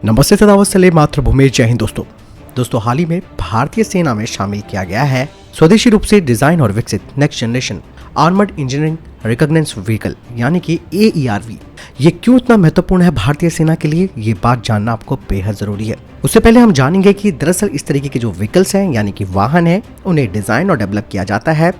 नमस्ते सदावत्सले मातृभूमि जय हिंद दोस्तों हाल ही में भारतीय सेना में शामिल किया गया है स्वदेशी रूप से डिजाइन और विकसित next generation armoured engineering recognised vehicle यानी कि AERV। ये क्यों इतना महत्वपूर्ण है भारतीय सेना के लिए, ये बात जानना आपको बेहद जरूरी है। उससे पहले हम जानेंगे कि दरअसल इस तरीके के जो व्हीकल्स हैं यानी कि वाहन है, उन्हें डिजाइन और डेवलप किया जाता है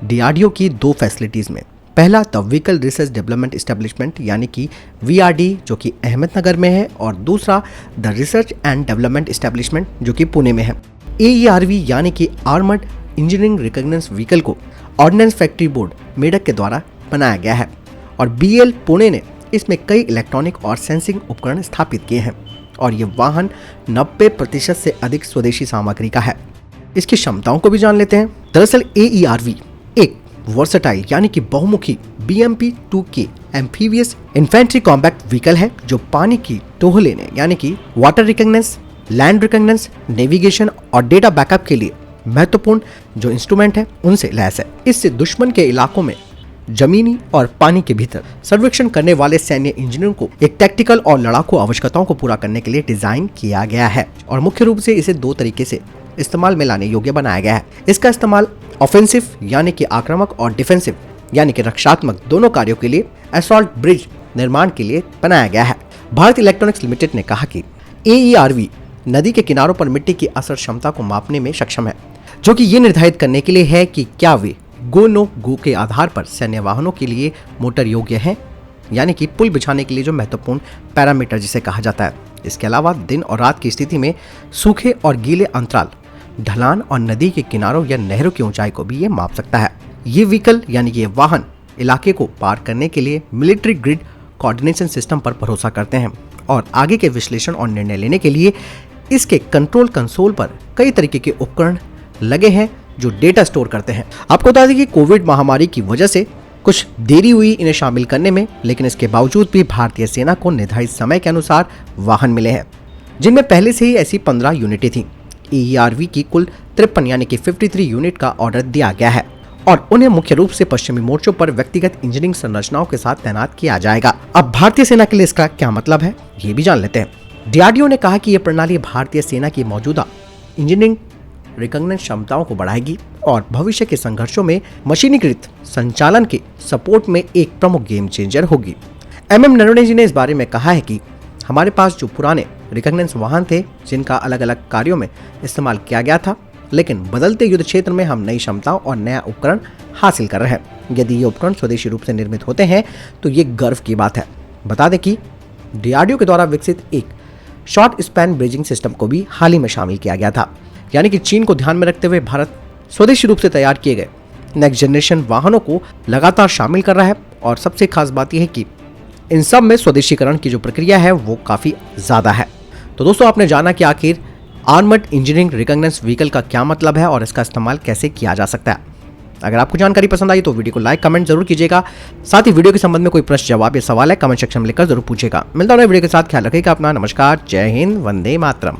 DRDO की दो फैसिलिटीज में। पहला the vehicle research development establishment यानी कि VRD जो कि अहमदनगर में है, और दूसरा the research and development establishment जो कि पुणे में है। AERV यानी कि आर्मर्ड इंजीनियरिंग रिकॉग्नाइज्ड व्हीकल को ऑर्डिनेंस फैक्ट्री बोर्ड मेडक के द्वारा बनाया गया है और BL पुणे ने इसमें कई इलेक्ट्रॉनिक और सेंसिंग उपकरण स्थापित किए हैं और ये वाहन 90% से अधिक स्वदेशी सामग्री का है। इसकी क्षमताओं को भी जान लेते हैं। दरअसल AERV एक वर्सेटाइल यानी कि बहुमुखी BMP-2K amphibious infantry combat vehicle है जो पानी की टोह लेने यानी कि वाटर रिकॉग्नाइजेंस, लैंड रिकॉग्नाइजेंस, नेविगेशन और डेटा बैकअप के लिए महत्वपूर्ण जो इंस्ट्रूमेंट है उनसे लैस है। इससे दुश्मन के इलाकों में जमीनी और पानी के भीतर सर्वेक्षण करने वाले सैन्य इंजीनियरों को एक टैक्टिकल और लड़ाकू आवश्यकताओं को पूरा करने के लिए डिजाइन किया गया है और मुख्य रूप से इसे दो तरीके से इस्तेमाल में लाने योग्य बनाया गया है। इसका इस्तेमाल ऑफेंसिव यानी कि आक्रामक और डिफेंसिव यानी कि रक्षात्मक दोनों कार्यों के लिए असॉल्ट ब्रिज निर्माण के लिए बनाया गया है। भारत इलेक्ट्रॉनिक्स लिमिटेड ने कहा कि AERV नदी के किनारों पर मिट्टी की असर क्षमता को मापने में सक्षम है, जो कि ये निर्धारित करने के लिए है कि क्या वे गो नो गो के आधार पर सैन्य वाहनों के लिए मोटर योग्य हैं, यानी कि पुल बिछाने के लिए जो महत्वपूर्ण पैरामीटर जिसे कहा जाता है। इसके अलावा दिन और रात की स्थिति में सूखे और गीले अंतराल, ढलान और नदी के किनारों या नहरों की ऊंचाई को भी ये माप सकता है। ये व्हीकल यानी कि ये वाहन इलाके को पार करने के लिए मिलिट्री ग्रिड कोऑर्डिनेशन सिस्टम पर भरोसा करते हैं और आगे के विश्लेषण और निर्णय लेने के लिए इसके कंट्रोल कंसोल पर कई तरीके के उपकरण लगे हैं जो डेटा स्टोर करते हैं। आपको बता दें कि कोविड महामारी की वजह से कुछ देरी हुई इन्हें शामिल करने में, लेकिन इसके बावजूद भी भारतीय सेना को निर्धारित समय के अनुसार वाहन मिले हैं, जिनमें पहले से ही ऐसी 15 यूनिटें थी। AERV की कुल 53 यानी कि 53 यूनिट का ऑर्डर दिया गया है और उन्हें मुख्य रूप से पश्चिमी मोर्चों पर व्यक्तिगत इंजीनियरिंग संरचनाओं के साथ तैनात किया जाएगा। अब भारतीय सेना के लिए इसका क्या मतलब है, ये भी जान लेते हैं। DRDO ने कहा कि यह प्रणाली भारतीय सेना की मौजूदा इंजीनियरिंग रिकॉग्नाइज्ड क्षमताओं को बढ़ाएगी और भविष्य के संघर्षों में मशीनीकृत संचालन के सपोर्ट में एक प्रमुख गेम चेंजर होगी। MM नरवणे जी ने इस बारे में कहा है कि हमारे पास जो पुराने रिकॉग्नाइज्ड वाहन थे जिनका अलग अलग कार्यों में इस्तेमाल किया गया था, लेकिन बदलते युद्ध क्षेत्र में हम नई क्षमताओं और नया उपकरण हासिल कर रहे हैं। यदि ये उपकरण स्वदेशी रूप से निर्मित होते हैं तो ये गर्व की बात है। बता दें कि DRDO के द्वारा विकसित एक शॉर्ट स्पैन ब्रिजिंग सिस्टम को भी हाल ही में शामिल किया गया था, यानी कि चीन को ध्यान में रखते हुए भारत स्वदेशी रूप से तैयार किए गए नेक्स्ट जनरेशन वाहनों को लगातार शामिल कर रहा है और सबसे खास बात यह है कि इन सब में स्वदेशीकरण की जो प्रक्रिया है वो काफ़ी ज़्यादा है। तो दोस्तों आपने जाना कि आखिर आर्मर्ड इंजीनियरिंग रिकॉग्नाइज्ड व्हीकल का क्या मतलब है और इसका इस्तेमाल कैसे किया जा सकता है। अगर आपको जानकारी पसंद आई तो वीडियो को लाइक कमेंट जरूर कीजिएगा। साथ ही वीडियो के संबंध में कोई प्रश्न जवाब या सवाल है कमेंट सेक्शन में लिखकर जरूर पूछेगा। मिलता हूं वीडियो के साथ, ख्याल रखिएगा अपना। नमस्कार, जय हिंद, वंदे मातरम।